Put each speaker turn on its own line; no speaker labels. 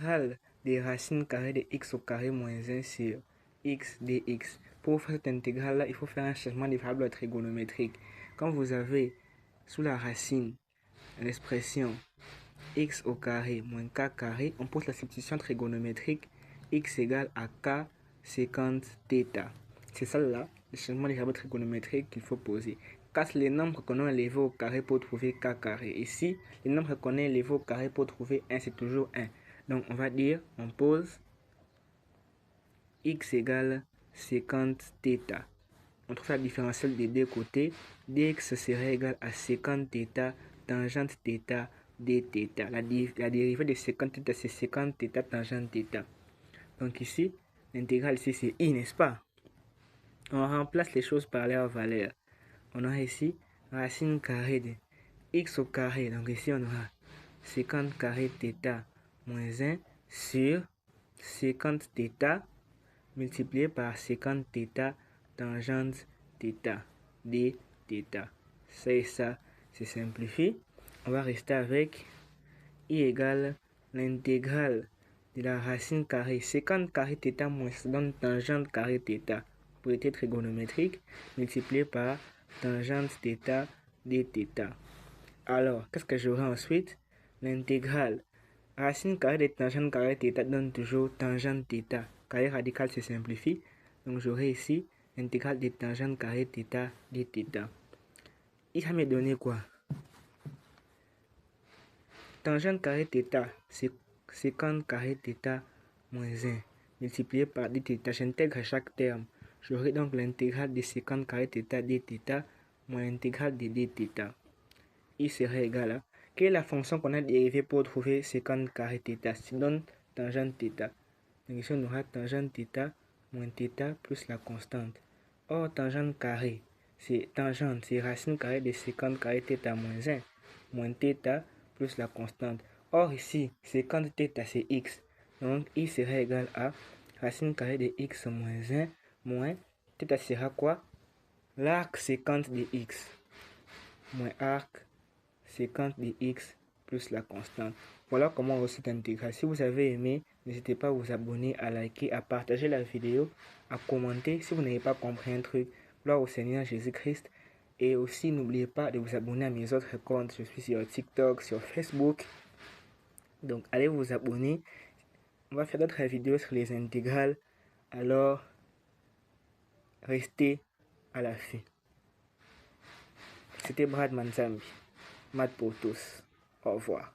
l'intégrale des racines carrées de x au carré moins 1 sur x dx. Pour faire cette intégrale-là, il faut faire un changement des variables trigonométriques. Quand vous avez sous la racine l'expression x au carré moins k carré, on pose la substitution trigonométrique x égale à k sécante θ. C'est ça là, le changement des variables trigonométriques qu'il faut poser. Casse les nombres qu'on a élevés au carré pour trouver k carré. Ici, les nombres qu'on a élevés au carré pour trouver 1, c'est toujours 1. Donc on va dire, on pose x égale sécante θ. On trouve la différentielle des deux côtés. Dx serait égal à sécante θ tangente θ dθ. La dérivée de sécante θ, c'est sécante θ tangente θ. Donc ici, l'intégrale ici, c'est i, n'est-ce pas? On remplace les choses par leur valeur. On aura ici racine carrée de x au carré. Donc ici, on aura sécante carré θ moins 1 sur sécante θ multiplié par sécante θ tangente θ dθ. Ça et ça se simplifie. On va rester avec i égale l'intégrale de la racine carrée sécante carré θ moins donne tangente carré θ, propriété trigonométrique, multiplié par tangente θ dθ. Alors, qu'est-ce que j'aurai ensuite? L'intégrale racine carrée de tangente carré θ donne toujours tangente θ. Carré radical se simplifie. Donc j'aurai ici l'intégrale de tangente carré θ dθ. Il va me donner quoi? Tangente carré θ, c'est sécante carré θ moins 1 multiplié par dθ. J'intègre chaque terme. J'aurai donc l'intégrale de sécante carré θ dθ moins l'intégrale de dθ. I serait égal à... Quelle est la fonction qu'on a dérivée pour trouver sécante carré θ? Ça donne tangente θ. Donc ici on aura tangente θ moins θ plus la constante. Or tangente carré, c'est tangente, c'est racine carrée de sécante carré θ moins 1 moins θ plus la constante. Or ici, sécante θ c'est x. Donc i serait égal à racine carrée de x moins 1 moins θ sera quoi? L'arc sécante de x moins arc sécante de x plus la constante. Voilà comment on résout cette intégrale. Si vous avez aimé, n'hésitez pas à vous abonner, à liker, à partager la vidéo, à commenter si vous n'avez pas compris un truc. Gloire au Seigneur Jésus-Christ. Et aussi, n'oubliez pas de vous abonner à mes autres comptes. Je suis sur TikTok, sur Facebook. Donc, allez vous abonner. On va faire d'autres vidéos sur les intégrales. Alors, restez à l'affût. C'était Brad Manzambi. Math pour tous. Au revoir.